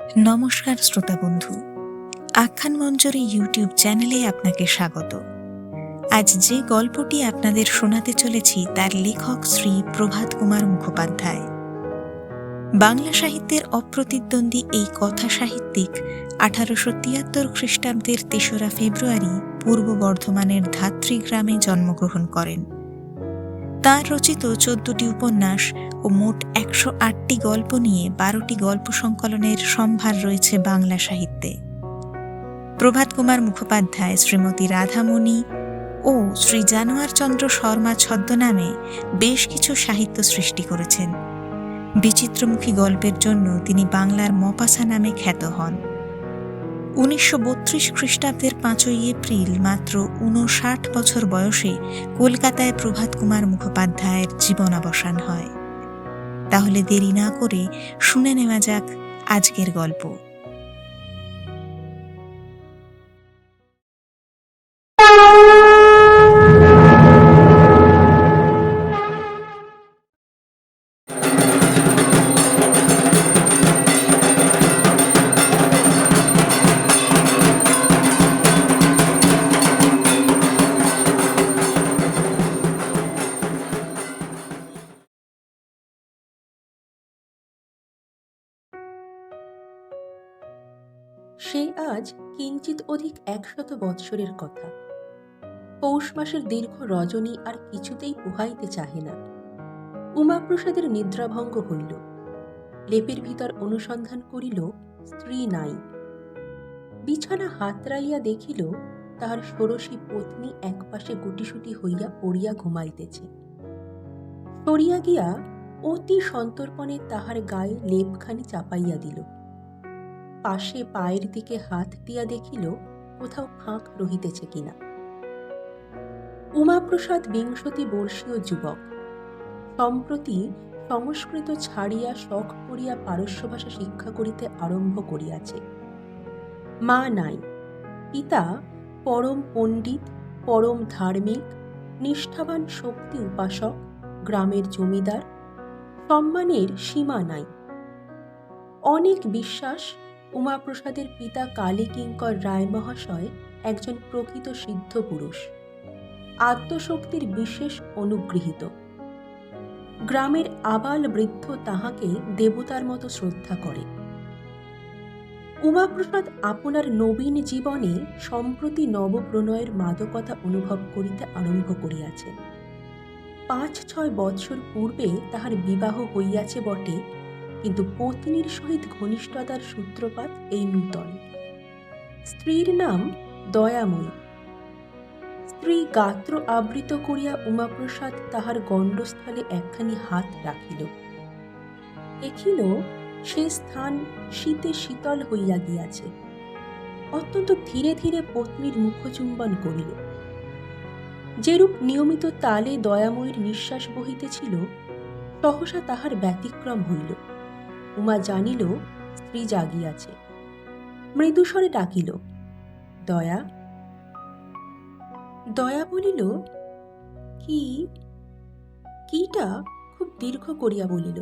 নমস্কার শ্রোতা বন্ধু, আখ্যান মঞ্জরি ইউটিউব চ্যানেলে আপনাকে স্বাগত। আজ যে গল্পটি আপনাদের শোনাতে চলেছি তার লেখক শ্রী প্রভাত কুমার মুখোপাধ্যায়। বাংলা সাহিত্যের অপ্রতিদ্বন্দ্বী এই কথা সাহিত্যিক 1873 খ্রিস্টাব্দের 3রা ফেব্রুয়ারি পূর্ব বর্ধমানের ধাত্রী গ্রামে জন্মগ্রহণ করেন। তাঁর রচিত 14টি উপন্যাস ও মোট 108টি গল্প নিয়ে 12টি গল্প সংকলনের সম্ভার রয়েছে বাংলা সাহিত্যে। প্রভাত কুমার মুখোপাধ্যায় শ্রীমতী রাধামণি ও শ্রী জানোয়ারচন্দ্র শর্মা ছদ্মনামে বেশ কিছু সাহিত্য সৃষ্টি করেছেন। বিচিত্রমুখী গল্পের জন্য তিনি বাংলার মপাসা নামে খ্যাত হন। 1932 খ্রিস্টাব্দের 5ই এপ্রিল মাত্র 59 বছর বয়সে কলকাতায় প্রভাত কুমার মুখোপাধ্যায়ের জীবনাবসান হয়। তাহলে দেরি না করে শুনে নেওয়া যাক আজকের গল্প। সে আজ কিঞ্চিত অধিক 100 বৎসরের কথা। পৌষ মাসের দীর্ঘ রজনী আর কিছুতেই পোহাইতে চাহে না। উমাপ্রসাদের নিদ্রাভঙ্গ হইল। লেপের ভিতর অনুসন্ধান করিল, স্ত্রী নাই। বিছানা হাতড়াইয়া দেখিল তাহার ষোড়শী পত্নী একপাশে গুটিসুটি হইয়া পড়িয়া ঘুমাইতেছে। সরিয়া গিয়া অতি সন্তর্পণে তাহার গায়ে লেপখানি চাপাইয়া দিল। পাশে পায়ের দিকে হাত দিয়া দেখিল কোথাও ফাঁক রহিতেছে কিনা। উমাপ্রসাদ 20 বর্ষীয় যুবক, সম্প্রতি সংস্কৃত ছাড়িয়া শখ করিয়া পারস্য ভাষা শিক্ষা করিতে আরম্ভ করিয়াছে। মা নাই, পিতা পরম পণ্ডিত, পরম ধার্মিক, নিষ্ঠাবান শক্তি উপাসক, গ্রামের জমিদার, সম্মানের সীমা নাই। অনেক বিশ্বাস উমাপ্রসাদের পিতা কালীকিঙ্কর রায় মহাশয় একজন প্রকৃত সিদ্ধ পুরুষ, আত্মশক্তির বিশেষ অনুগৃহীত। গ্রামের আবাল বৃদ্ধ তাহাকে দেবতার মতো শ্রদ্ধা করে। উমাপ্রসাদ আপনার নবীন জীবনে সম্প্রতি নবপ্রণয়ের মাদকতা অনুভব করিতে আরম্ভ করিয়াছে। 5-6 বৎসর পূর্বে তাহার বিবাহ হইয়াছে বটে, কিন্তু পত্নীর সহিত ঘনিষ্ঠতার সূত্রপাত এই নূতন। স্ত্রীর নাম দয়াময়ী। স্ত্রী গাত্র আবৃত করিয়া উমাপ্রসাদ তাহার গণ্ডস্থলে একখানি হাত রাখিল। দেখিল সে স্থান শীতে শীতল হইয়া গিয়াছে। অত্যন্ত ধীরে ধীরে পত্নীর মুখচুম্বন করিল। যেরূপ নিয়মিত তালে দয়াময়ীর নিঃশ্বাস বহিতেছিল, সহসা তাহার ব্যতিক্রম হইল। উমা জানিল স্ত্রী জাগিয়াছে। মৃদুস্বরে ডাকিল, দয়া। দয়া বলিল, কি? কিটা খুব দীর্ঘ করিয়া বলিল,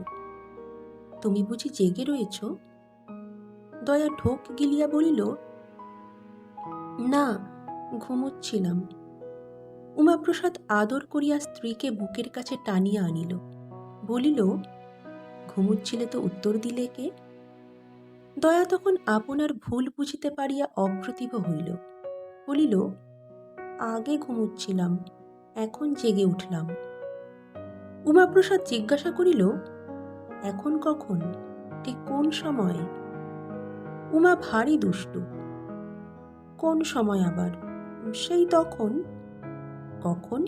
তুমি বুঝি জেগে রয়েছ? দয়া ঢোক গিলিয়া বলিল, না, ঘুমুচ্ছিলাম। উমাপ্রসাদ আদর করিয়া স্ত্রীকে বুকের কাছে টানিয়া আনিল। বলিল, ঘুমুচ্ছিলে তো উত্তর দিলে কে? দয়া তখন আপনার ভুল বুঝিতে পারিয়া অপ্রতিভ হইল। বলিল, আগে ঘুমুচ্ছিলাম, এখন জেগে উঠলাম। উমাপ্রসাদ জিজ্ঞাসা করিল, এখন কখন, ঠিক কোন সময়ে? উমা ভারী দুষ্টু। কোন সময় আবার? সেই তখন। কখন?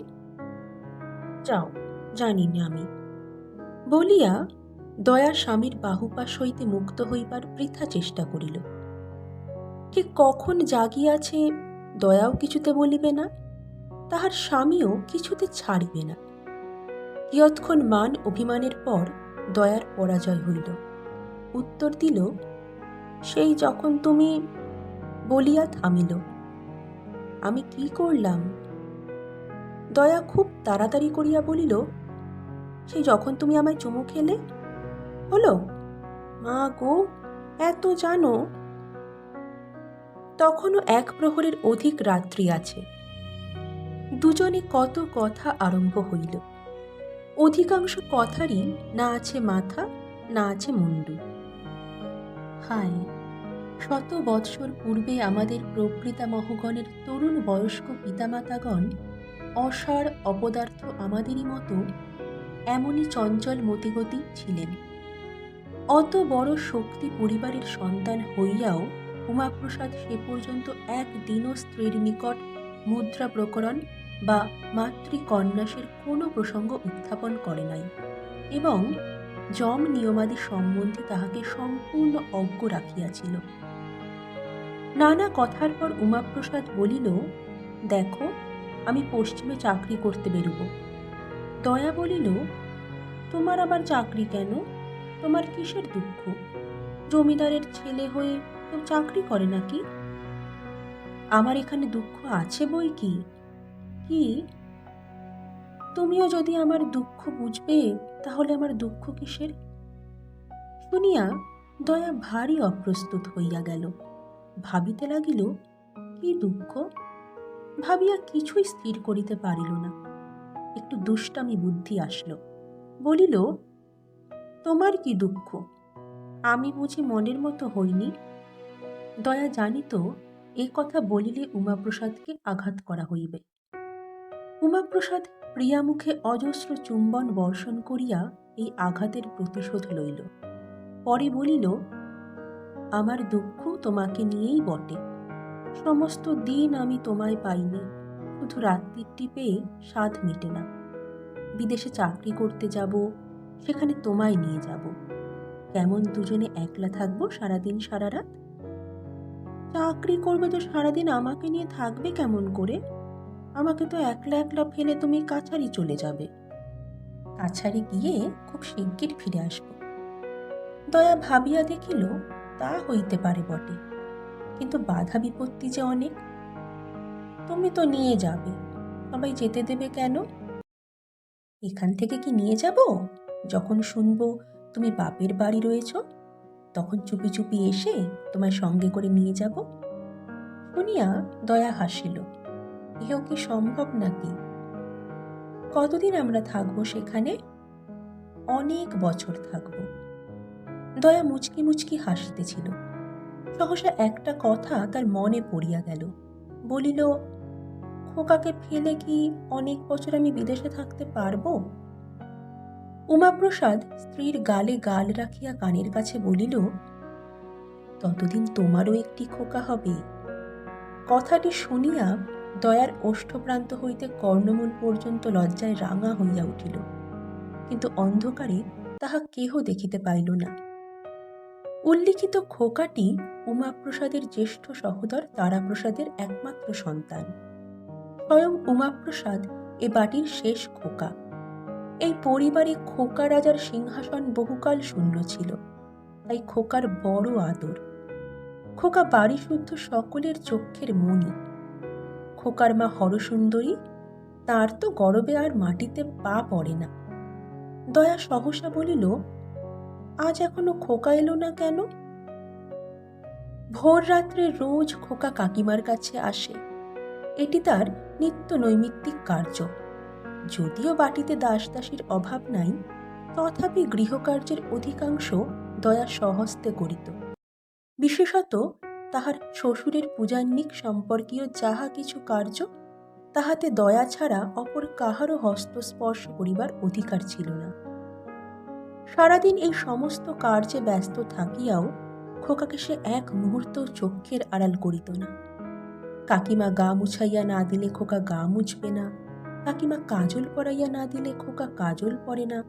যাও, জানি না আমি। বলিয়া দয়া স্বামীর বাহুপাশ হইতে মুক্ত হইবার বৃথা চেষ্টা করিল। ঠিক কখন জাগিয়াছে দয়াও কিছুতে বলিবে না, তাহার স্বামীও কিছুতে ছাড়িবে না। কিয়ৎক্ষণ মান অভিমানের পর দয়ার পরাজয় হইল। উত্তর দিল, সেই যখন তুমি, বলিয়া থামিল। আমি কি করলাম? দয়া খুব তাড়াতাড়ি করিয়া বলিল, সেই যখন তুমি আমায় চুমু খেলে। হলো? মা গো, এত জানো? তখনও এক প্রহরের অধিক রাত্রি আছে। দুজনে কত কথা আরম্ভ হইল। অধিকাংশ কথারই না আছে মাথা, না আছে মুন্ডু। হায়, শত বৎসর পূর্বে আমাদের প্রপিতামহগণের তরুণ বয়স্ক পিতামাতাগণ অসার অপদার্থ আমাদেরই মতো এমনই চঞ্চল মতিগতি ছিলেন। অত বড় শক্তি পরিবারের সন্তান হইয়াও উমাপ্রসাদ সে পর্যন্ত একদিনও স্ত্রীর নিকট মুদ্রা প্রকরণ বা মাতৃকন্যাসের কোনো প্রসঙ্গ উত্থাপন করে নাই এবং যম নিয়মাদি সম্বন্ধে তাহাকে সম্পূর্ণ অজ্ঞ রাখিয়াছিল। নানা কথার পর উমাপ্রসাদ বলিল, দেখো, আমি পশ্চিমে চাকরি করতে বেরুব। দয়া বলিল, তোমার আবার চাকরি কেন? তোমার কিসের দুঃখ? জমিদারের ছেলে হয়ে কেউ চাকরি করে নাকি? আমার এখানে দুঃখ আছে বই কি। কি? তুমিও যদি আমার দুঃখ বুঝবে তাহলে আমার দুঃখ কিসের? শুনিয়া দয়া ভারী অপ্রস্তুত হইয়া গেল। ভাবিতে লাগিল, কি দুঃখ? ভাবিয়া কিছুই স্থির করিতে পারিল না। একটু দুষ্টামি বুদ্ধি আসলো। বলিল, তোমার কি দুঃখ? আমি বুঝি মনের মতো হইনি? দয়া জানিত এ কথা বলিলে উমাপ্রসাদকে আঘাত করা হইবে। উমাপ্রসাদ প্রিয়া মুখে অজস্র চুম্বন বর্ষণ করিয়া এই আঘাতের প্রতিশোধ লইল। পরে বলিল, আমার দুঃখ তোমাকে নিয়েই বটে। সমস্ত দিন আমি তোমায় পাইনি, শুধু রাত্রিটি পেয়ে স্বাদ মেটে না। বিদেশে চাকরি করতে যাব, সেখানে তোমায় নিয়ে যাব। কেমন দুজনে একলা থাকবো সারাদিন সারা রাত? চাকরি করবে তো সারাদিন আমাকে নিয়ে থাকবে কেমন করে? আমাকে তো একলা একলা ফেলে তুমি কাছারি চলে যাবে। কাছারি গিয়ে খুব শিগগির ফিরে আসব। দয়া ভাবিয়া দেখিল, তা হইতে পারে বটে, কিন্তু বাধা বিপত্তি যে অনেক। তুমি তো নিয়ে যাবে, সবাই যেতে দেবে কেন? এখান থেকে কি নিয়ে যাব? যখন শুনবো তুমি বাপের বাড়ি রয়েছ, তখন চুপি চুপি এসে তোমার সঙ্গে করে নিয়ে যাব। শুনিয়া দয়া হাসিল। ইহেও কি সম্ভব নাকি? কতদিন আমরা থাকবো সেখানে? অনেক বছর থাকব। দয়া মুচকি মুচকি হাসিতেছিল। সহসা একটা কথা তার মনে পড়িয়া গেল। বলিল, খোকাকে ফেলে কি অনেক বছর আমি বিদেশে থাকতে পারবো? উমাপ্রসাদ স্ত্রীর গালে গাল রাখিয়া কানের কাছে বলিল, ততদিন তোমারও একটি খোকা হবে। কথাটি শুনিয়া দয়ার ওষ্ঠপ্রান্ত হইতে কর্ণমূল পর্যন্ত লজ্জায় রাঙা হইয়া উঠিল, কিন্তু অন্ধকারে তাহা কেহ দেখিতে পাইল না। উল্লিখিত খোকাটি উমাপ্রসাদের জ্যেষ্ঠ সহোদর তারাপ্রসাদের একমাত্র সন্তান। স্বয়ং উমাপ্রসাদ এ বাটির শেষ খোকা। এই পরিবারে খোকা রাজার সিংহাসন বহুকাল শূন্য ছিল, তাই খোকার বড় আদর। খোকা বাড়ি শুদ্ধ সকলের চক্ষের মণি। খোকার মা হরসুন্দরী, তার তো গরবে আর মাটিতে পা পড়ে না। দয়া সহসা বলিল, আজ এখনো খোকা এলো না কেন? ভোর রাত্রে রোজ খোকা কাকিমার কাছে আসে। এটি তার নিত্য নৈমিত্তিক কার্য। যদিও বাটিতে দাসদাসীর অভাব নাই, তথাপি গৃহকার্যের অধিকাংশ দয়া স্বহস্তে করিত। বিশেষত তাহার শ্বশুরের পূজান্নিক সম্পর্কীয় যাহা কিছু কার্য, তাহাতে দয়া ছাড়া অপর কাহারও হস্তস্পর্শ করিবার অধিকার ছিল না। সারাদিন এই সমস্ত কার্যে ব্যস্ত থাকিয়াও খোকাকে সে এক মুহূর্ত চক্ষের আড়াল করিত না। কাকিমা গা মুছাইয়া না দিলে খোকা গা মুছবে না, কাকিমা কাজল পরাইয়া না দিলে খোকা কাজল পরে না,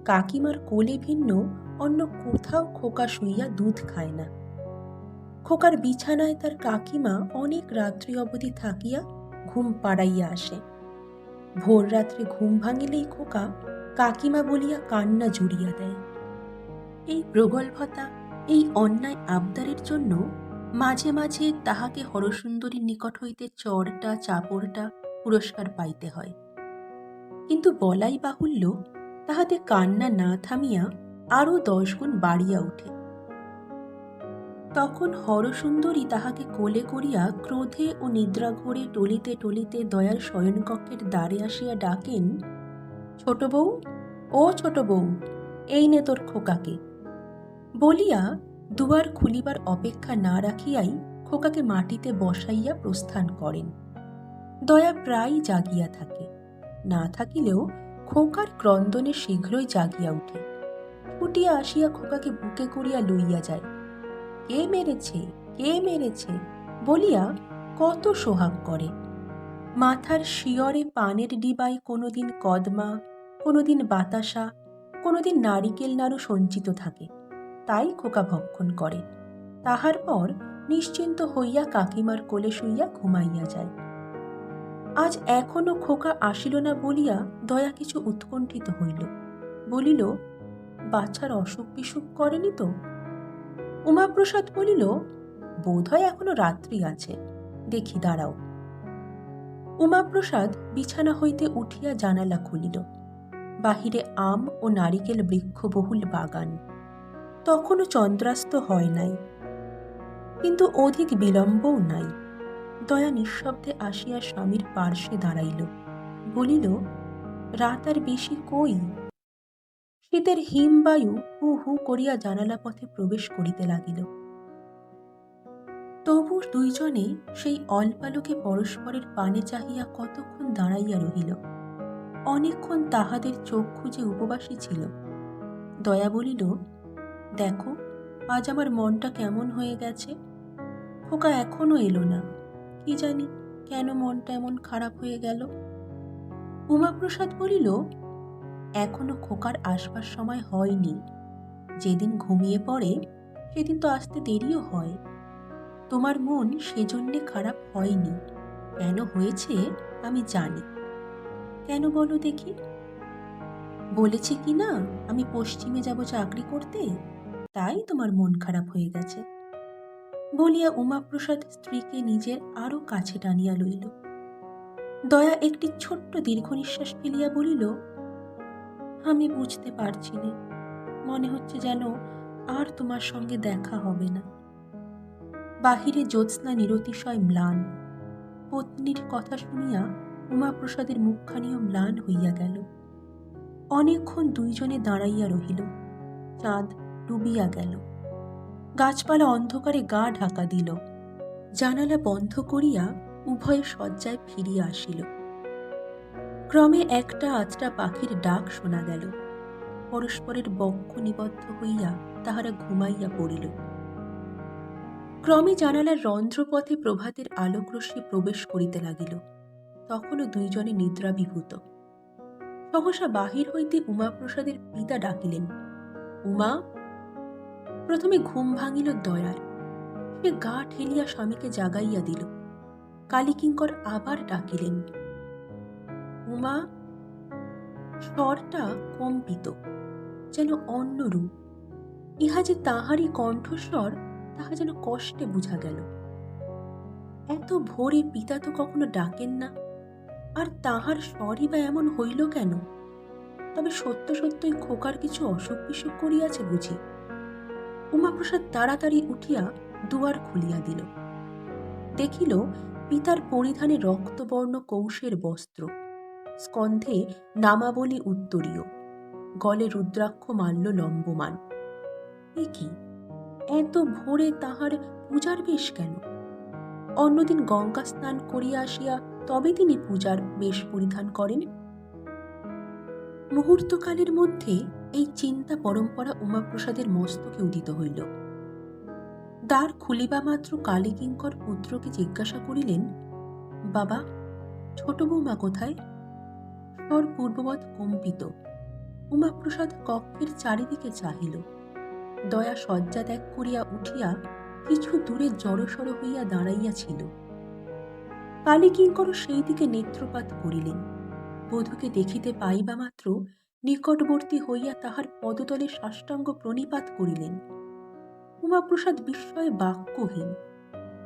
কাকিমার কোলে ভিন্ন অন্য কোথাও খোকা শুইয়া দুধ খায় না। খোকার বিছানায় তার কাকিমা অনেক রাত্রি অবধি থাকিয়া ঘুম পাড়াইয়া আসে। ভোর রাত্রে ঘুম ভাঙিলেই খোকা কাকিমা বলিয়া কান্না জুড়িয়া দেয়। এই প্রগল্ভতা, এই অন্যায় আবদারের জন্য মাঝে মাঝে তাহাকে হরসুন্দরীর নিকট হইতে চড়টা চাপড়টা পুরস্কার পাইতে হয়। কিন্তু বলাই বাহুল্য, তাহাতে কান্না না থামিয়া আরও 10 গুণ বাড়িয়া ওঠে। তখন হরসুন্দরী তাহাকে কোলে করিয়া ক্রোধে ও নিদ্রা ঘোরে টলিতে টলিতে দয়ার শয়নকক্ষের দ্বারে আসিয়া ডাকেন, ছোট বউ, ও ছোট বউ, এই নে তোর খোকাকে। বলিয়া দুয়ার খুলিবার অপেক্ষা না রাখিয়াই খোকাকে মাটিতে বসাইয়া প্রস্থান করেন। দয়া প্রায় জাগিয়া থাকে, না থাকিলেও খোকার ক্রন্দনে শীঘ্রই জাগিয়া উঠে, ফুটিয়া আসিয়া খোকাকে বুকে করিয়া লইয়া যায়। কে মেরেছে, কে মেরেছে বলিয়া কত সোহাগ করে। মাথার শিয়রে পানের ডিবায় কোনোদিন কদমা, কোনোদিন বাতাসা, কোনোদিন নারিকেল নাড়ু সঞ্চিত থাকে, তাই খোকা ভক্ষণ করে। তাহার পর নিশ্চিন্ত হইয়া কাকিমার কোলে শুইয়া ঘুমাইয়া যায়। আজ এখনো খোকা আসিল না বলিয়া দয়া কিছু উৎকণ্ঠিত হইল। বলিল, বাচ্চার অসুখ বিসুখ করেনি তো? উমাপ্রসাদ বলিল, বোধহয় এখনো রাত্রি আছে, দেখি দাঁড়াও। উমাপ্রসাদ বিছানা হইতে উঠিয়া জানালা খুলিল। বাহিরে আম ও নারিকেল বৃক্ষবহুল বাগান। তখনও চন্দ্রাস্ত হয় নাই, কিন্তু অধিক বিলম্বও নাই। দয়া নিঃশব্দে আসিয়া স্বামীর পার্শ্বে দাঁড়াইল। বলিল, রাত আর বেশি কই? শীতের হিমবায়ু হু হু করিয়া জানালা পথে প্রবেশ করিতে লাগিল। তবু দুইজনে সেই অল্পালোকে পরস্পরের পানে চাহিয়া কতক্ষণ দাঁড়াইয়া রহিল। অনেকক্ষণ তাহাদের চোখ খুঁজে উপবাসী ছিল। দয়া বলিল, দেখো আজ আমার মনটা কেমন হয়ে গেছে। খোকা এখনো এলো না, কি জানি কেন মনটা এমন খারাপ হয়ে গেল। উমাপ্রসাদ বলিল, এখনো খোকার আসবার সময় হয়নি। যেদিন ঘুমিয়ে পড়ে সেদিন তো আসতে দেরিও হয়। তোমার মন সেজন্যে খারাপ হয়নি। কেন হয়েছে আমি জানি। কেন বলো দেখি? বলেছি কি না আমি পশ্চিমে যাব চাকরি করতে, তাই তোমার মন খারাপ হয়ে গেছে। বলিয়া উমাপ্রসাদ স্ত্রীকে নিজের আরো কাছে টানিয়া লইল। দয়া একটি ছোট্ট দীর্ঘ নিঃশ্বাস ফেলিয়া বলিল, আমি বুঝতে পারছি নে, মনে হচ্ছে যেন আর তোমার সঙ্গে দেখা হবে না। বাহিরে জ্যোৎস্না নিরতিশয় ম্লান। পত্নীর কথা শুনিয়া উমাপ্রসাদের মুখখানিও ম্লান হইয়া গেল। অনেকক্ষণ দুইজনে দাঁড়াইয়া রহিল। চাঁদ ডুবিয়া গেল। গাছপালা অন্ধকারে গা ঢাকা দিল। জানালা বন্ধ করিয়া উভয়ে শয্যায় ফিরিয়া আসিল। ক্রমে একটা আচটা পাখির ডাক শোনা গেল। পরস্পরের বক্ষ নিবদ্ধ হইয়া তাহারা ঘুমাইয়া পড়িল। ক্রমে জানালার রন্ধ্রপথে প্রভাতের আলোকরশ্মি প্রবেশ করিতে লাগিল। তখনও দুইজনে নিদ্রাভিভূত। সহসা বাহির হইতে উমাপ্রসাদের পিতা ডাকিলেন, উমা! প্রথমে ঘুম ভাঙিল দয়ার। সে গা ঠেলিয়া স্বামীকে জাগাইয়া দিল। কালীকিঙ্কর আবার ডাকিলেন, উমা! স্বরটা কম্পিত, যেন অন্যরূপ। ইহা যে তাহারই কণ্ঠস্বর তাহা যেন কষ্টে বুঝা গেল। এত ভোরে পিতা তো কখনো ডাকেন না, আর তাহার স্বরই বা এমন হইল কেন? তবে সত্য সত্যই খোকার কিছু অসুখ বিসুখ করিয়াছে বুঝি। উমাপ্রসাদ তাড়াতাড়ি উঠিয়া দুয়ার খুলিয়া দিল। দেখিল পিতার পরিধানে রক্তবর্ণ কৌশের বস্ত্র, স্কন্ধে নামাবলী উত্তরীয়, গলে রুদ্রাক্ষ মাল্য লম্বমান। এ কি, এত ভোরে তাহার পূজার বেশ কেন? অন্যদিন গঙ্গা স্নান করিয়া আসিয়া তবে তিনি পূজার বেশ পরিধান করেন। মুহূর্তকালের মধ্যে এই চিন্তা পরম্পরা উমাপ্রসাদের মস্তকে উদিত হইল। দ্বার খুলিবা মাত্র কালীকিঙ্কর পুত্রকে জিজ্ঞাসা করিলেন, বাবা, ছোট বৌমা কোথায়? স্বর পূর্ববৎ কম্পিত। উমাপ্রসাদ কক্ষের চারিদিকে চাহিল। দয়া শয্যা ত্যাগ করিয়া উঠিয়া কিছু দূরে জড়সড় হইয়া দাঁড়াইয়াছিল। কালীকিঙ্কর সেই দিকে নেত্রপাত করিলেন। বধূকে দেখিতে পাইবা মাত্র নিকটবর্তী হইয়া তাহার পদতলে সাষ্টাঙ্গ প্রণিপাত করিলেন। উমাপ্রসাদ বিস্ময়ে বাক্যহীন।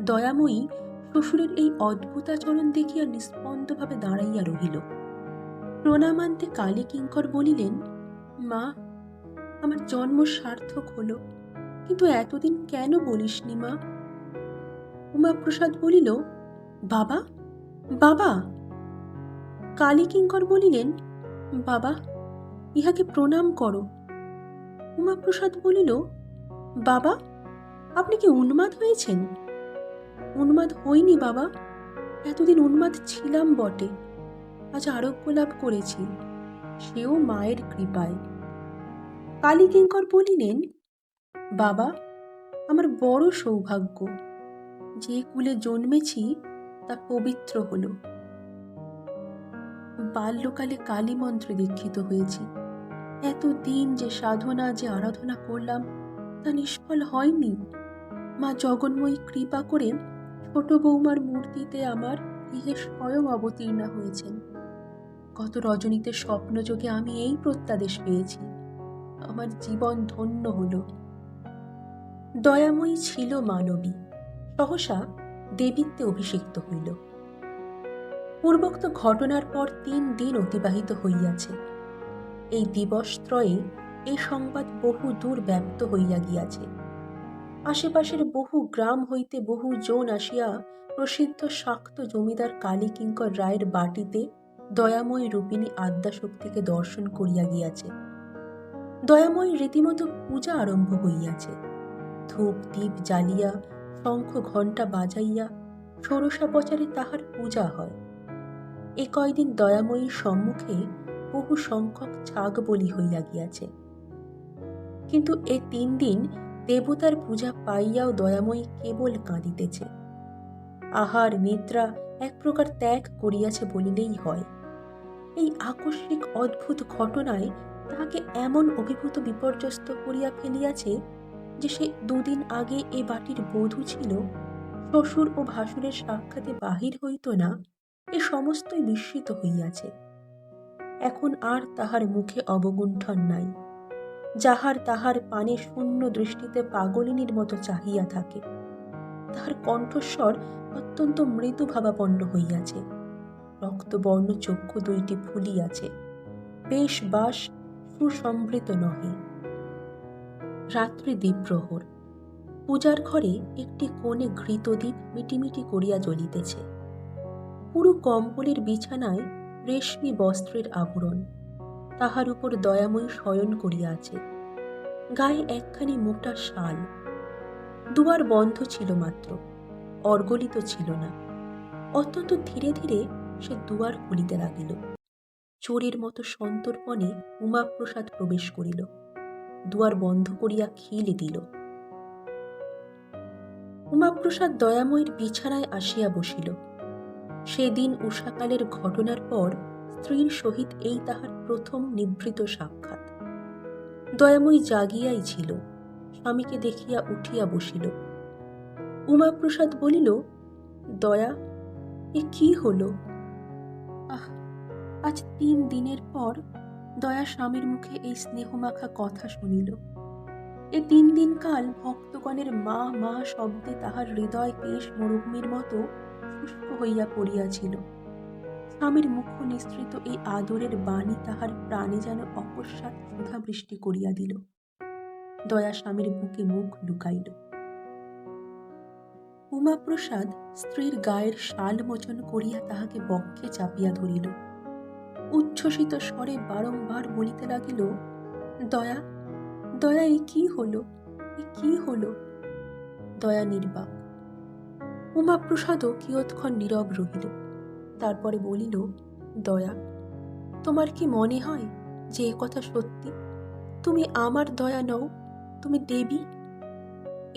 দয়াময়ী শ্বশুরের এই অদ্ভুতাচরণ দেখিয়া নিস্পন্দভাবে দাঁড়াইয়া রহিল। প্রণামান্তে কালীকিঙ্কর বলিলেন, মা, আমার জন্ম সার্থক হল। কিন্তু এতদিন কেন বলিসনি মা? উমাপ্রসাদ বলিল, বাবা, বাবা। কালীকিঙ্কর বলিলেন, বাবা, ইহাকে প্রণাম করো। উমাপ্রসাদ বলিল, বাবা, আপনি কি উন্মাদ হয়েছেন? উন্মাদ হইনি বাবা, এতদিন উন্মাদ ছিলাম বটে, আজ আরোগ্য লাভ করেছি, সেও মায়ের কৃপায়। কালীকিঙ্কর বলিলেন, বাবা, আমার বড় সৌভাগ্য, যে কুলে জন্মেছি তা পবিত্র হল। বাল্যকালে কালী মন্ত্রে দীক্ষিত হয়েছি। এতদিন যে সাধনা, যে আরাধনা করলাম, তা নিষ্ফল হয়নি। মা জগন্ময়ী কৃপা করে ছোট বৌমার মূর্তিতে আমার গৃহে স্বয়ং অবতীর্ণা হয়েছেন। গত রজনীতে স্বপ্নযোগে আমি এই প্রত্যাদেশ পেয়েছি, আমার জীবন ধন্য হল। দয়াময়ী ছিল মানবী, সহসা দেবীত্বে অভিষিক্ত হইল। পূর্বোক্ত ঘটনার পর 3 দিন অতিবাহিত হইয়াছে। এই দিবসত্রয়ে এই সংবাদ বহু দূর ব্যাপ্ত হইয়া গিয়াছে। আশেপাশের বহু গ্রাম হইতে বহু জন আসিয়া প্রসিদ্ধ শাক্ত জমিদার কালীকিঙ্কর রায়ের বাটিতে দয়াময়ী রূপিণী আদ্যাশক্তিকে দর্শন করিয়া গিয়াছে। দয়াময়ী রীতিমতো পূজা আরম্ভ হইয়াছে। ধূপ দীপ জ্বালিয়া, শঙ্খ ঘণ্টা বাজাইয়া ষোড়শা প্রচারে তাহার পূজা হয়। এ কয়দিন দয়াময়ীর সম্মুখে বহু সংখ্যক ছাগ বলি হইয়া গিয়াছে। কিন্তু এ 3 দিন দেবতার পূজা পাইয়াও দয়াময়ী কেবল কাঁদিতেছে। আহার নিদ্রা এক প্রকার ত্যাগ করিয়াছে বলিলেই হয়। এই আকস্মিক অদ্ভুত ঘটনায় তাহাকে এমন অভিভূত বিপর্যস্ত করিয়া ফেলিয়াছে যে সে 2 দিন আগে এ বাটির বধূ ছিল, শ্বশুর ও ভাসুরের সাক্ষাতে বাহির হইত না, এ সমস্তই বিস্মৃত হইয়াছে। এখন আর তাহার মুখে অবগুণ্ঠন নাই। যাহার তাহার পানে শূন্য দৃষ্টিতে পাগলিনীর মতো চাহিয়া থাকে। তাহার কণ্ঠস্বর অত্যন্ত মৃদু ভাবাপন্ন হইয়াছে। রক্তবর্ণ চক্ষু 2টি ফুলিয়াছে। বেশ বাস সুসম্বৃত নহে। রাত্রি দ্বীপ্রহর। পূজার ঘরে একটি কোণে ঘৃতদ্বীপ মিটিমিটি করিয়া জ্বলিতেছে। পুরো কম্বলের বিছানায় রেশমি বস্ত্রের আবরণ। তাহার উপর দয়াময়ী শয়ন করিয়া আছে। গায়ে একখানি মোটা শাল। দুয়ার বন্ধ ছিল মাত্র, অর্গলিত ছিল না। অত্যন্ত ধীরে ধীরে সে দুয়ার খুলিতে লাগিল। চোরের মতো সন্তর্পণে উমাপ্রসাদ প্রবেশ করিল। দুয়ার বন্ধ করিয়া খিল দিল। উমাপ্রসাদ দয়াময়ীর বিছানায় আসিয়া বসিল। সেদিন উষাকালের ঘটনার পর স্ত্রীর সহিত এই তাহার প্রথম নিভৃত সাক্ষাৎ। দয়াময়ী জাগিয়াই ছিল, স্বামীকে দেখিয়া উঠিয়া বসিল। উমাপ্রসাদ বলিল, দয়া, এ কি হল? আজ 3 দিনের পর দয়া স্বামীর মুখে এই স্নেহমাখা কথা শুনিল। এ 3 দিন কাল ভক্তগণের মা মা শব্দে তাহার হৃদয় কেশ মরুভূমির মতো শুষ্ক হইয়া পড়িয়াছিল। স্বামীর মুখ নিঃসৃত এই আদরের বাণী তাহার প্রাণে যেন অকস্মাৎ সুধা বৃষ্টি করিয়া দিল। দয়া স্বামীর বুকে মুখ লুকাইল। উমাপ্রসাদ স্ত্রীর গায়ের শাল মোচন করিয়া তাহাকে বক্ষে চাপিয়া ধরিল। উচ্ছ্বসিত স্বরে বারংবার বলিতে লাগিল, দয়া, দয়া, এ কি হল, এ কি হল? দয়া নির্বাক। উমাপ্রসাদও কিয়ৎক্ষণ নীরব রহিল। তারপরে বলিল, দয়া, তোমার কি মনে হয় যে এ কথা সত্যি? তুমি আমার দয়া নও, তুমি দেবী?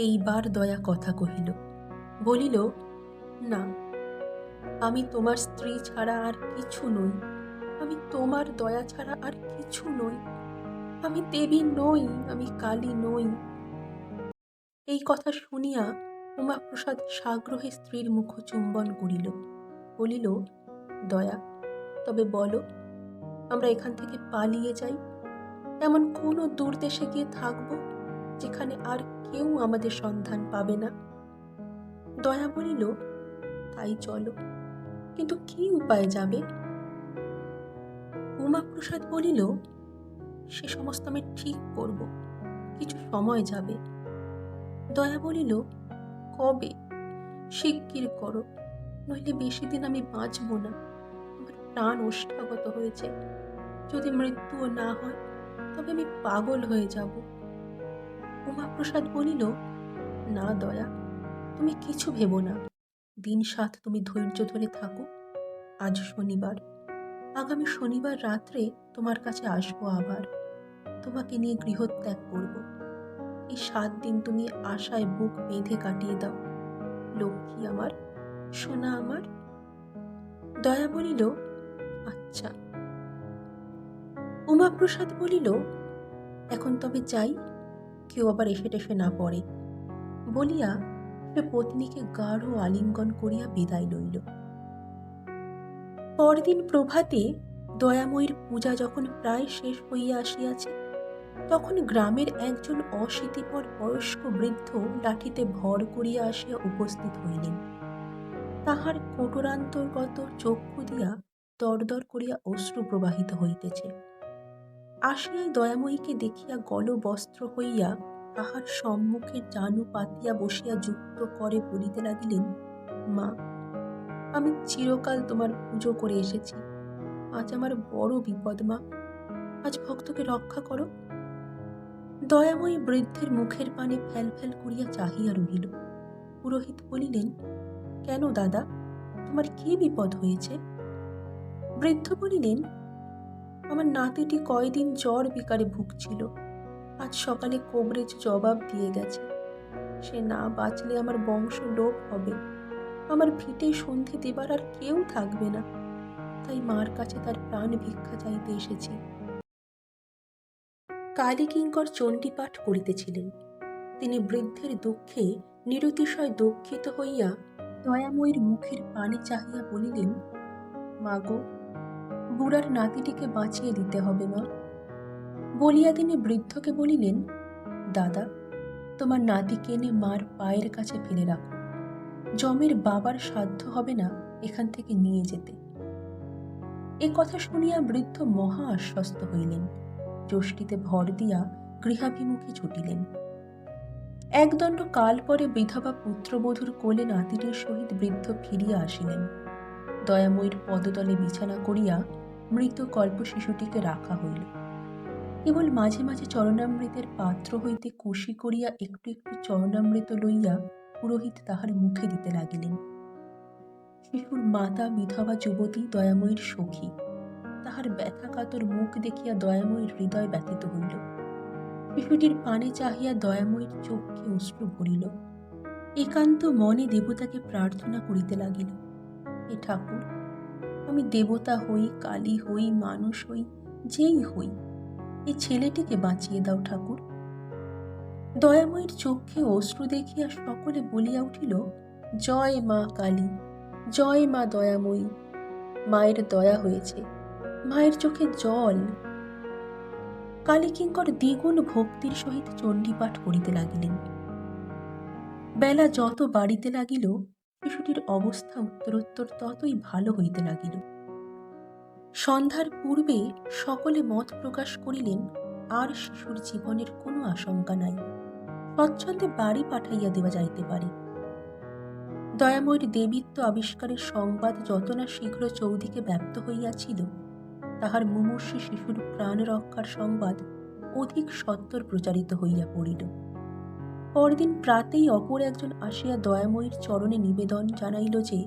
এইবার দয়া কথা কহিল। বলিল, না, আমি তোমার স্ত্রী ছাড়া আর কিছু নই। আমি তোমার দয়া ছাড়া আর কিছু নই। আমি দেবী নই, আমি কালী নই। এই কথা শুনিয়া উমাপ্রসাদ সাগ্রহে স্ত্রীর মুখ চুম্বন করিল। বলিল, দয়া, তবে বলো, আমরা এখান থেকে পালিয়ে যাই। এমন কোনো দূর দেশে গিয়ে থাকবো যেখানে আর কেউ আমাদের সন্ধান পাবে না। দয়া বলিল, তাই চলো, কিন্তু কি উপায়ে যাবে? উমাপ্রসাদ বলিল, সে সমস্ত আমি ঠিক করব, কিছু সময় যাবে। দয়া বলিল, কবে? শিগগির করো, নইলে বেশি দিন আমি বাঁচব না। আমার প্রাণ ওষ্ঠাগত হয়েছে। যদি মৃত্যুও না হয়, তবে আমি পাগল হয়ে যাব। উমাপ্রসাদ বলিল, না দয়া, তুমি কিছু ভেবো না। দিন 7 তুমি ধৈর্য ধরে থাকো। আজ শনিবার, আগামী শনিবার রাত্রে তোমার কাছে আসবো আবার। তোমাকে নিয়ে গৃহত্যাগ করব। এই 7 দিন তুমি আশায় বুক বেঁধে কাটিয়ে দাও। লক্ষ্মী আমার, সোনা আমার। দয়া বলিল, আচ্ছা। উমাপ্রসাদ বলিল, এখন তবে যাই, কেউ আবার এসে টেসে না পড়ে। বলিয়া সে পত্নীকে গাঢ় আলিঙ্গন করিয়া বিদায় লইল। পরদিন প্রভাতে দয়াময়ীর পূজা যখন প্রায় শেষ হইয়া আসিয়াছে, তখন গ্রামের একজন অশীতিপর বয়স্ক বৃদ্ধ লাঠিতে ভর করিয়া আসিয়া উপস্থিত হইলেন। তাহার কোটরান্তর্গত চক্ষু দিয়া দরদর করিয়া অশ্রু প্রবাহিত হইতেছে। আসিয়াই দয়াময়ীকে দেখিয়া গলবস্ত্র হইয়া তাহার সম্মুখে জানু পাতিয়া বসিয়া যুক্ত করে বলিতে লাগিলেন, মা, আমি চিরকাল তোমার পুজো করে এসেছি। আজ আমার বড় বিপদ মা, আজ ভক্তকে রক্ষা করো। দয়াময়ী বৃদ্ধের মুখের পানে ফ্যাল ফ্যাল করিয়া চাহিয়া রহিল। পুরোহিত বলিলেন, কেন দাদা, তোমার কি বিপদ হয়েছে? বৃদ্ধ বলিলেন, আমার নাতিটি কয়দিন জ্বর বিকারে ভুগছিল। আজ সকালে কবরেজ জবাব দিয়ে গেছে। সে না বাঁচলে আমার বংশ লোপ হবে। আমার ভিটে সন্ধি দেবার আর কেউ থাকবে না। তাই মার কাছে তার প্রাণ ভিক্ষা চাইতে এসেছি। কালীকিঙ্কর চণ্ডীপাঠ করিতেছিলেন। তিনি বৃদ্ধের দুঃখে নিরতিশয় দুঃখিত হইয়া দয়াময়ীর মুখের পানে চাহিয়া বলিলেন, মাগো, বুড়ার নাতিটিকে বাঁচিয়ে দিতে হবে মা। বলিয়া তিনি বৃদ্ধকে বলিলেন, দাদা, তোমার নাতিকে এনে মার পায়ের কাছে ফেলে রাখো। জমের বাবার সাধ্য হবে না এখান থেকে নিয়ে যেতে। এ কথা শুনিয়া বৃদ্ধ মহা আশ্বস্ত হইলেন। যষ্টিতে ভর দিয়া গৃহাভিমুখে ছুটিলেন। একদণ্ড কাল পরে বিধবা পুত্রবধূর কোলে নাতিটির সহিত বৃদ্ধ ফিরিয়া আসিলেন। দয়াময়ীর পদতলে বিছানা করিয়া মৃত কল্প শিশুটিকে রাখা হইল। কেবল মাঝে মাঝে চরণামৃতের পাত্র হইতে কুশি করিয়া একটু একটু চরণামৃত লইয়া পুরোহিত তাহার মুখে দিতে লাগিলেন। শিশুর মাতা বিধবা যুবতী দয়াময়ীর সখী। তাহার ব্যথা কাতর মুখ দেখিয়া দয়াময়ীর হৃদয় ব্যথিত হইল। শিশুটির পানে চাহিয়া দয়াময়ীর চোখে অশ্রু ভরিল। একান্ত মনে দেবতাকে প্রার্থনা করিতে লাগিল, হে ঠাকুর, আমি দেবতা হই, কালী হই, মানুষ হই, যেই হই, এই ছেলেটিকে বাঁচিয়ে দাও ঠাকুর। দয়াময়ীর চোখে অশ্রু দেখিয়া সকলে বলিয়া উঠিল, জয় মা কালী, জয় মা দয়াময়ী। মায়ের দয়া হয়েছে, মায়ের চোখে জল। কালীকিঙ্কর দ্বিগুণ ভক্তির সহিত চণ্ডীপাঠ করিতে লাগিলেন। বেলা যত বাড়িতে লাগিল, শিশুটির অবস্থা উত্তরোত্তর ততই ভালো হইতে লাগিল। সন্ধ্যার পূর্বে সকলে মত প্রকাশ করিলেন, আর শিশুর জীবনের কোনো আশঙ্কা নাই, স্বচ্ছন্দে বাড়ি পাঠাইয়া দেওয়া যাইতে পারে। দয়াময়ীর দেবীত্ব আবিষ্কারের সংবাদ যত না শীঘ্র চৌদিকে ব্যাপ্ত হইয়াছিল, তাহার মুমূর্ষী শিশুর প্রাণ রক্ষার সংবাদ অধিক সত্বর প্রচারিত হইয়া পড়িল। পরদিন প্রাতেই অপর একজন আসিয়া দয়াময়ীর চরণে নিবেদন জানাইল যে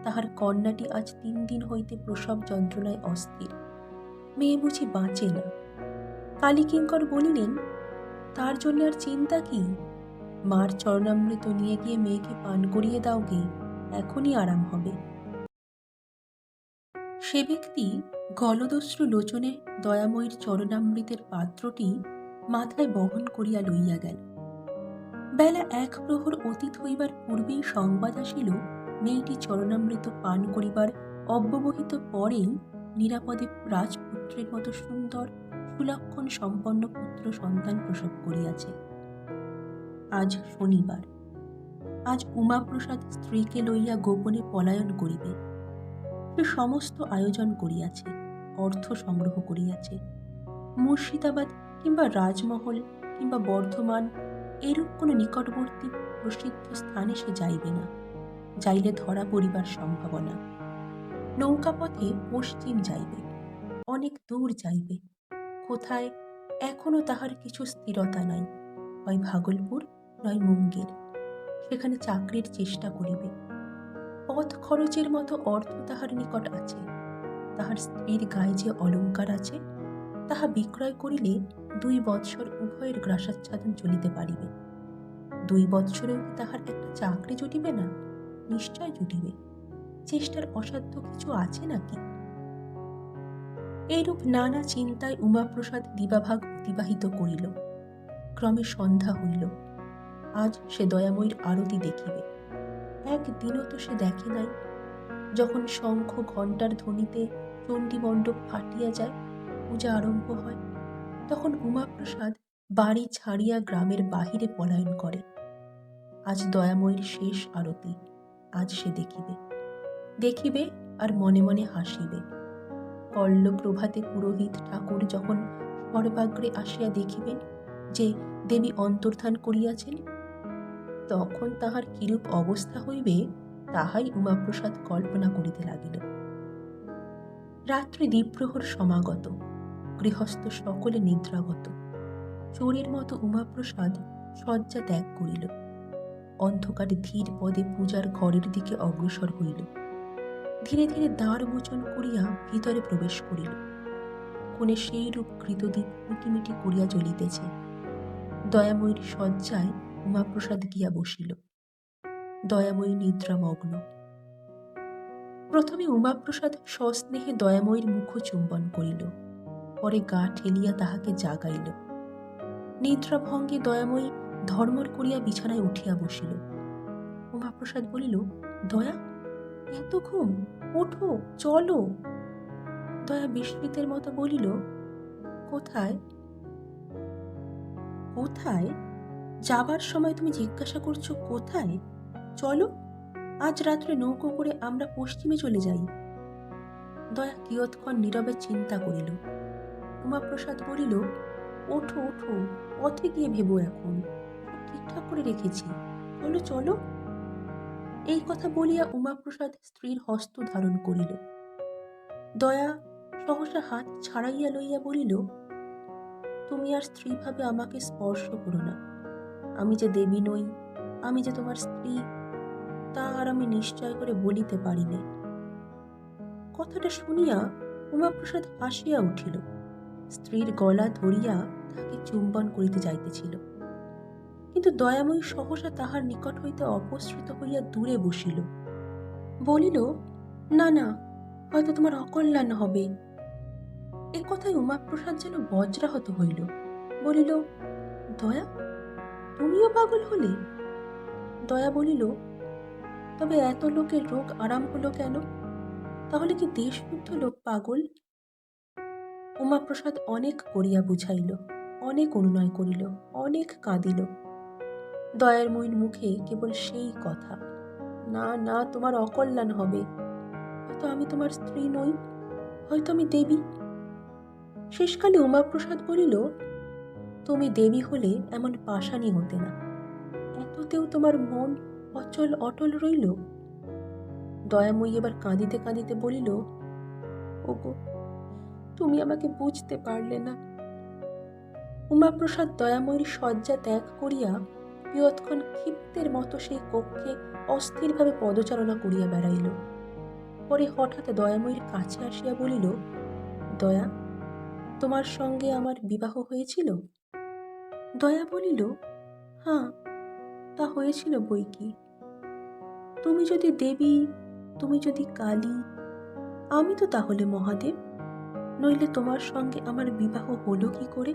তাহার কন্যাটি আজ 3 দিন হইতে প্রসব যন্ত্রণায় অস্থির, মেয়ে বুঝি বাঁচে না। কালীকিঙ্কর বলিলেন, তার জন্য আর চিন্তা কি? মার চরণামৃত নিয়ে গিয়ে মেয়েকে পান করিয়ে দাও গে, এখনই আরাম হবে। সে ব্যক্তি গলদস্রু লোচনে দয়াময়ীর চরণামৃতের পাত্রটি মাথায় বহন করিয়া লইয়া গেল। বেলা 1 প্রহর অতীত হইবার পূর্বেই সংবাদ আসিল, মেয়েটি চরণামৃত পান করিবার অব্যবহিত পরেই নিরাপদে রাজপুত্রের মতো সুন্দর সুলক্ষণ সম্পন্ন পুত্র সন্তান প্রসব করিয়াছে। আজ শনিবার। আজ উমাপ্রসাদ স্ত্রীকে লইয়া গোপনে পলায়ন করিবে। সে সমস্ত আয়োজন করিয়াছে, অর্থ সংগ্রহ করিয়াছে। মুর্শিদাবাদ কিংবা রাজমহল কিংবা বর্ধমান এরূপ কোনো নিকটবর্তী প্রসিদ্ধ স্থানে সে যাইবে না, যাইলে ধরা পড়িবার সম্ভাবনা। নৌকাপথে পশ্চিম যাইবে, অনেক দূর যাইবে, কোথায় এখনো তাহার কিছু স্থিরতা নাই, হয় ভাগলপুর নয় মুঙ্গের। সেখানে চাকরির চেষ্টা করিবে। পথ খরচের মতো অর্থ তাহার নিকট আছে। তাহার স্ত্রীর গায়ে যে অলঙ্কার আছে, তাহা বিক্রয় করিলে 2 বৎসর উভয়ের গ্রাসাচ্ছাদন চলিতে পারিবে। 2 বৎসরেও কি তাহার একটা চাকরি জুটিবে না? নিশ্চয় জুটিবে। চেষ্টার অসাধ্য কিছু আছে নাকি? এইরূপ নানা চিন্তায় উমাপ্রসাদ দিবাভাগ অতিবাহিত করিল। ক্রমে সন্ধ্যা হইল। আজ সে দয়াময়ীর আরতি দেখিবে। একদিনও তো সে দেখে নাই। যখন শঙ্খ ঘণ্টার ধ্বনিতে চণ্ডীমণ্ডপ ফাটিয়া যায়, পূজা আরম্ভ হয়, তখন উমাপ্রসাদ বাড়ি ছাড়িয়া গ্রামের বাহিরে পলায়ন করে। আজ দয়াময়ীর শেষ আরতি, আজ সে দেখিবে। দেখিবে আর মনে মনে হাসিবে। কল্ল প্রভাতে পুরোহিত ঠাকুর যখন সর্বাগ্রে আসিয়া দেখিবেন যে দেবী অন্তর্ধান করিয়াছেন, তখন তাহার কিরূপ অবস্থা হইবে তাহাই উমাপ্রসাদ কল্পনা করিতে লাগিল। রাত্রি দ্বিপ্রহর সমাগত। গৃহস্থ সকলে নিদ্রাগত। চোরের মতো উমাপ্রসাদ শয্যা ত্যাগ করিল। অন্ধকারে ধীর পদে পূজার ঘরের দিকে অগ্রসর হইল। ধীরে ধীরে দ্বার মোচন করিয়া ভিতরে প্রবেশ করিল। কোণে সেইরূপ কৃতদ্বীপ মিটিমিটি করিয়া জ্বলিতেছে। দয়াময়ীর শয্যায় উমাপ্রসাদ গিয়া বসিল। দয়াময়ী নিদ্রামগ্ন। প্রথমে উমাপ্রসাদ সস্নেহে দয়াময়ীর মুখ চুম্বন করিল, পরে গা ঠেলিয়া তাহাকে জাগাইল। নিদ্রাভঙ্গে দয়াময়ী ধর্মর করিয়া বিছানায় উঠিয়া বসিল। উমাপ্রসাদ বলিল, দয়া, এত ঘুম, ওঠো, চলো। দয়া বিস্মিতের মতো বলিল, কোথায়? কোথায়? যাবার সময় তুমি জিজ্ঞাসা করছো কোথায়? চলো, আজ রাত্রে নৌকো করে আমরা পশ্চিমে চলে যাই। দয়া কিয়ৎক্ষণ নীরবে চিন্তা করিল। উমাপ্রসাদ বলিল, ওঠো ওঠো, পথে গিয়ে ভেবো, এখন ঠিকঠাক করে রেখেছি, চলো চলো। এই কথা বলিয়া উমাপ্রসাদ স্ত্রীর হস্ত ধারণ করিল। দয়া সহসা হাত ছাড়াইয়া লইয়া বলিল, তুমি আর স্ত্রীভাবে আমাকে স্পর্শ করো না। আমি যে দেবী নই, আমি যে তোমার স্ত্রী, তা আর আমি নিশ্চয় করে বলিতে পারি নে। কথাটা শুনিয়া উমাপ্রসাদ হাসিয়া উঠিল। স্ত্রীর গলা ধরিয়া তাহাকে চুম্বন করিতে যাইতেছিল, কিন্তু দয়াময়ী সহসা তাহার নিকট হইতে অপসৃত হইয়া দূরে বসিল। বলিল, না না, হয়তো তোমার অকল্যাণ হবে। এ কথায় উমাপ্রসাদ যেন বজ্রাহত হইল। বলিল, দয়া, তুমিও পাগল হলে? দয়া বলিল, তবে এত লোকের রোগ আরাম হলো কেন? তাহলে কি দেশবুদ্ধ লোক পাগল? উমাপ্রসাদ অনেক করিয়া বুঝাইল, অনেক অনুনয় করিল, অনেক কাঁদিল। দয়াময়ীর মুখে কেবল সেই কথা, না না, তোমার অকল্যাণ হবে। হয়তো আমি তোমার স্ত্রী নই, হয়তো আমি দেবী। শেষকালে উমাপ্রসাদ বলিল, তুমি দেবী হলে এমন পাষাণী হতে না। এততেও তোমার মন অচল অটল রইল? দয়াময়ী এবার কাঁদিতে কাঁদিতে বলিল, ওগো, তুমি আমাকে বুঝতে পারলে না। উমাপ্রসাদ দয়াময়ীর শয্যা ত্যাগ করিয়া কিয়ৎক্ষণ ক্ষিপ্তের মতো সেই কক্ষে অস্থিরভাবে পদচারণা করিয়া বেড়াইল। পরে হঠাৎ দয়াময়ীর কাছে আসিয়া বলিল, দয়া, তোমার সঙ্গে আমার বিবাহ হয়েছিল? দয়া বলিল, হ্যাঁ, তা হয়েছিল বই কি। তুমি যদি দেবী, তুমি যদি কালী, আমি তো তাহলে মহাদেব, নইলে তোমার সঙ্গে আমার বিবাহ হলো কি করে?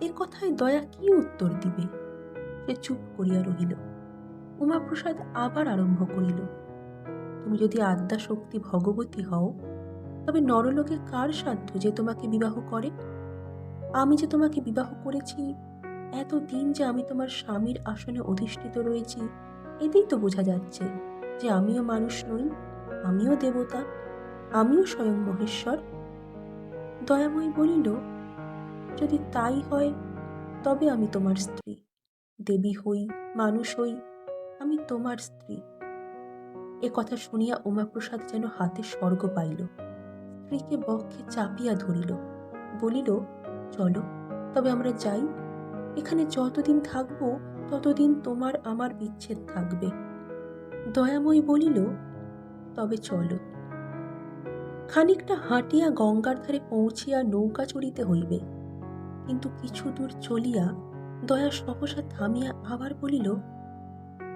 এ কথায় দয়া কি উত্তর দিবে? সে চুপ করিয়া রহিল। উমাপ্রসাদ আবার আরম্ভ করিল, তুমি যদি আদ্যাশক্তি ভগবতী হও, তবে নরলোকে কার সাধ্য যে তোমাকে বিবাহ করে? আমি যে তোমাকে বিবাহ করেছি, এতদিন যে আমি তোমার স্বামীর আসনে অধিষ্ঠিত রয়েছি, এতেই তো বোঝা যাচ্ছে যে আমিও মানুষ নই, আমিও দেবতা, আমিও স্বয়ং মহেশ্বর। দয়াময়ী বলিল, যদি তাই হয় তবে আমি তোমার স্ত্রী। দেবী হই, মানুষ হই, আমি তোমার স্ত্রী। এ কথা শুনিয়া উমাপ্রসাদ যেন হাতে স্বর্গ পাইল। স্ত্রীকে বক্ষে চাপিয়া ধরিল, বলিল, চলো তবে আমরা যাই। এখানে যতদিন থাকবো ততদিন তোমার আমার বিচ্ছেদ থাকবে। দয়াময়ী বলিল, তবে চলো। খানিকটা হাঁটিয়া গঙ্গার ধারে পৌঁছিয়া নৌকা চড়িতে হইবে, কিন্তু কিছু দূর চলিয়া দয়া সহসা থামিয়া আবার বলিল,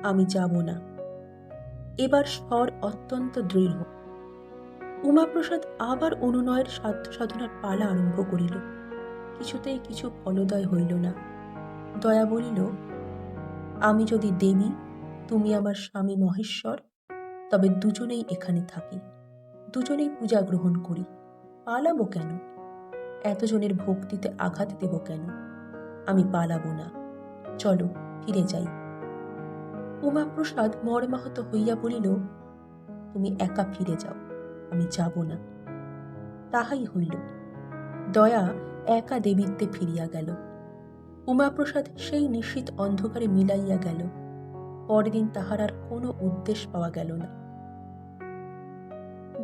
আমি যাব না। এবার স্বর অত্যন্ত দৃঢ়। উমাপ্রসাদ আবার অনুনয়ের সাধ্য সাধনার পালা আরম্ভ করিল। কিছুতেই কিছু ফলদয় হইল না। দয়া বলিল, আমি যদি দেবী, তুমি আমার স্বামী মহেশ্বর, তবে দুজনেই এখানে থাকি, দুজনেই পূজা গ্রহণ করি। পালাবো কেন? এতজনের ভক্তিতে আঘাত দেব কেন? আমি পালাবো না, চলো ফিরে যাই। উমাপ্রসাদ মর্মাহত হইয়া বলিল, তুমি একা ফিরে যাও, আমি যাব না। তাহাই হইল। দয়া একা দেবীত্বে ফিরিয়া গেল। উমাপ্রসাদ সেই নিশ্চিত অন্ধকারে মিলাইয়া গেল। পরদিন তাহার আর কোনো উদ্দেশ পাওয়া গেল না।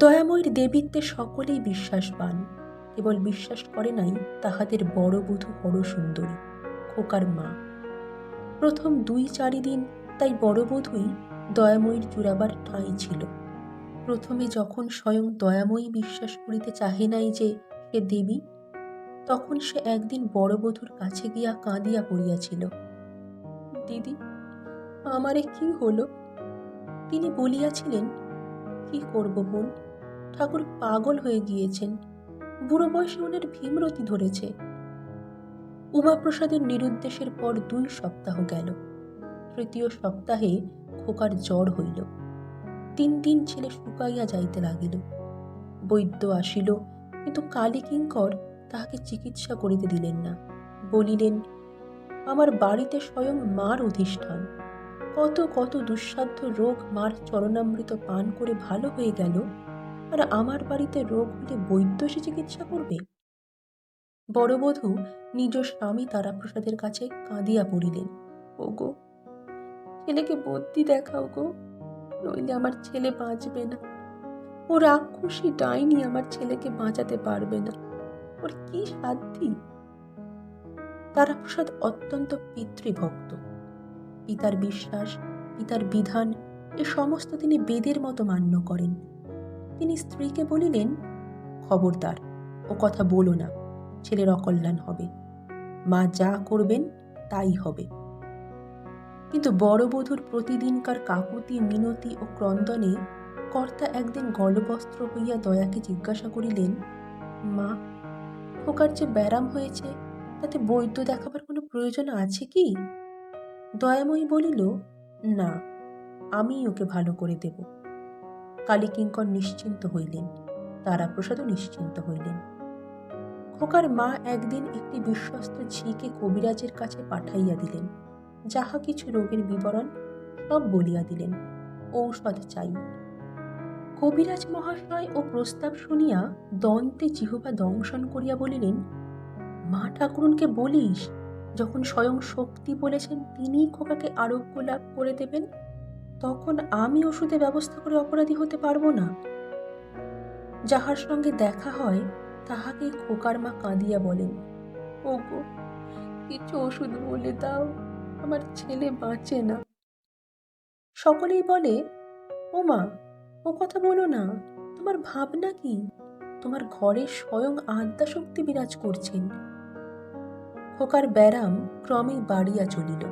দয়াময়ীর দেবীত্বে সকলেই বিশ্বাস পান, কেবল বিশ্বাস করে নাই তাহাদের বড় বধূ হরসুন্দরী, খোকার মা। প্রথম 2-4 দিন তাই বড় বধূই দয়াময়ীর জুড়াবার ঠাঁই ছিল। প্রথমে যখন স্বয়ং দয়াময়ী বিশ্বাস করিতে চাহে নাই যে সে দেবী, তখন সে একদিন বড় বধূর কাছে গিয়া কাঁদিয়া পড়িয়াছিল, দিদি, আমারে কি হলো? তিনি বলিয়াছিলেন, কি করব বোন, ঠাকুর পাগল হয়ে গিয়েছেন, বুড়ো বয়সে ওনার ভীমরতি ধরেছে। উমাপ্রসাদের নিরুদ্দেশের পর 2 সপ্তাহ গেল। 3য় সপ্তাহে খোকার জ্বর হইল। 3 দিন ছেলে শুকাইয়া যাইতে লাগিল। বৈদ্য আসিল, কিন্তু কালী কিঙ্কর তাহাকে চিকিৎসা করিতে দিলেন না। বলিলেন, আমার বাড়িতে স্বয়ং মার অধিষ্ঠান, কত কত দুঃসাধ্য রোগ মার চরণামৃত পান করে ভালো হয়ে গেল, আর আমার বাড়িতে রোগ হলে বৈদ্য সে চিকিৎসা করবে? বড় বধূ নিজ স্বামী তারাপ্রসাদের কাছে কাঁদিয়া পড়িলেন, ওগো, ছেলেকে বুদ্ধি দেখাও গো, নইলে আমার ছেলে বাঁচবে না। ও রাক্ষসী ডাইনি আমার ছেলেকে বাঁচাতে পারবে না, ওর কি সাধ্যি। তারাপ্রসাদ অত্যন্ত পিতৃভক্ত। পিতার বিশ্বাস, পিতার বিধান এ সমস্ত তিনি বেদের মতো মান্য করেন। তিনি স্ত্রীকে বলিলেন, খবরদার, ও কথা বলো না, ছেলের অকল্যাণ হবে, মা যা করবেন তাই হবে। কিন্তু বড় বধূর প্রতিদিনকার কাকুতি মিনতি ও ক্রন্দনে কর্তা একদিন গলবস্ত্র হইয়া দয়াকে জিজ্ঞাসা করিলেন, মা, খোকার যে ব্যারাম হয়েছে তাতে বৈদ্য দেখাবার কোনো প্রয়োজন আছে কি? দয়াময়ী বলিল, না, আমি ওকে ভালো করে দেব। কালীকিঙ্কর নিশ্চিন্ত হইলেন, তারাপ্রসাদও নিশ্চিন্ত হইলেন। খোকার মা একদিন একটি বিশ্বস্ত ঝিকে কবিরাজের কাছে পাঠাইয়া দিলেন। যাহা কিছু রোগের বিবরণ সব বলিয়া দিলেন, ঔষধ চাই। কবিরাজ মহাশয় ও প্রস্তাব শুনিয়া দন্তে জিহ্বা দংশন করিয়া বলিলেন, মা ঠাকুরুনকে বলিস, যখন স্বয়ং শক্তি বলেছেন তিনিই খোকাকে আরোগ্য লাভ করে দেবেন, তখন আমি ওষুধে ব্যবস্থা করে অপরাধী হতে পারবো না। যাহার সঙ্গে দেখা হয় তাহাকেই খোকার মা কাঁদিয়া বলেন, ওগো, কিছু ওষুধ বলে দাও, আমার ছেলে বাঁচে না। সকলেই বলে, ও মা, ও কথা বলো না, তোমার ভাবনা কি? তোমার ঘরে স্বয়ং আদ্যাশক্তি বিরাজ করছেন। খোকার ব্যারাম ক্রমেই বাড়িয়া চলিল।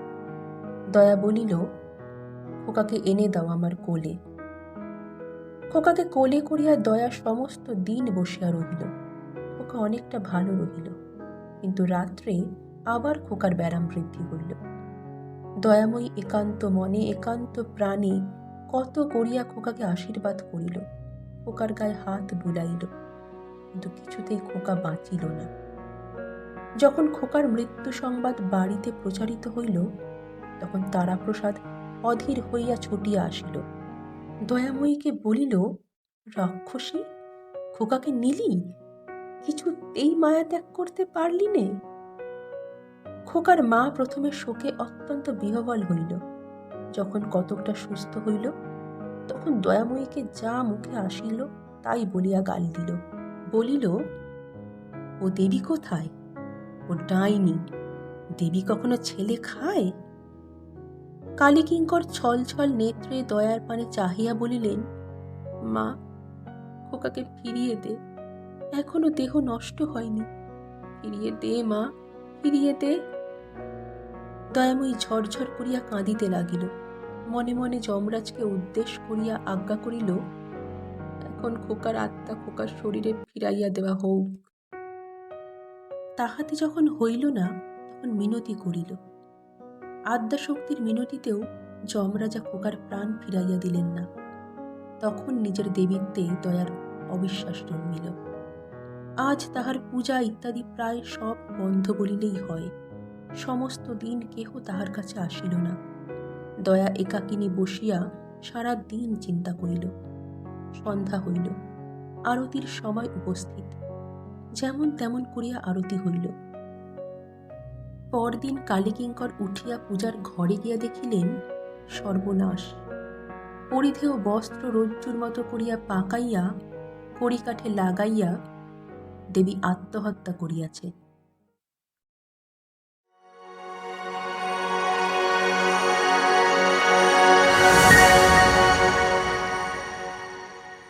দয়া বলিল, খোকাকে এনে দাও আমার কোলে। খোকাকে কোলে করিয়া দয়া সমস্ত দিন বসিয়া রহিল। খোকা অনেকটা ভালো রহিল, কিন্তু রাত্রে আবার খোকার ব্যারাম বৃদ্ধি হইল। দয়াময়ী একান্ত মনে একান্ত প্রাণে কত করিয়া খোকাকে আশীর্বাদ করিল, খোকার গায়ে হাত বুলাইল, কিন্তু কিছুতেই খোকা বাঁচিল না। যখন খোকার মৃত্যু সংবাদ বাড়িতে প্রচারিত হইল, তখন তারাপ্রসাদ অধীর হইয়া ছুটিয়া আসিল। দয়াময়ীকে বলিল, রাক্ষসী, খোকাকে নিলি, কিছুতেই মায়া ত্যাগ করতে পারলি নে? খোকার মা প্রথমে শোকে অত্যন্ত বিহ্বল হইল। যখন কতকটা সুস্থ হইল, তখন দয়াময়ীকে যা মুখে আসিল তাই বলিয়া গাল দিল। বলিল, ও দেবী কোথায়? ও ডাইনি। দেবী কখনো ছেলে খায়? কালীকিঙ্কর ছল ছল নেত্রে দয়ার পানে চাহিয়া বলিলেন, মা, খোকাকে ফিরিয়ে দে, এখনো দেহ নষ্ট হয়নি, ফিরিয়ে দে মা, ফিরিয়ে দে। দয়াময়ী ঝরঝর করিয়া কাঁদিতে লাগিল। মনে মনে যমরাজকে উদ্দেশ করিয়া আজ্ঞা করিল, এখন খোকার আত্মা খোকার শরীরে ফিরাইয়া দেওয়া হোক। তাহাতে যখন হইল না, তখন মিনতি করিল। আদ্যাশক্তির মিনতিতেও যমরাজা খোকার প্রাণ ফিরাইয়া দিলেন না। তখন নিজের দেবীত্বে দয়ার অবিশ্বাস জন্মিল। আজ তাহার পূজা ইত্যাদি প্রায় সব বন্ধ বলিলেই হয়। সমস্ত দিন কেহ তাহার কাছে আসিল না। দয়া একাকিনী বসিয়া সারা দিন চিন্তা করিল। সন্ধ্যা হইল, আরতির সময় উপস্থিত। যেমন তেমন করিয়া আরতি হইল। পরদিন কালীকিঙ্কর উঠিয়া পূজার ঘরে গিয়া দেখিলেন, সর্বনাশ! পরিধেয় বস্ত্র রজ্জুর মতো করিয়া পাকাইয়া কড়িকাঠে লাগাইয়া দেবী আত্মহত্যা করিয়াছে।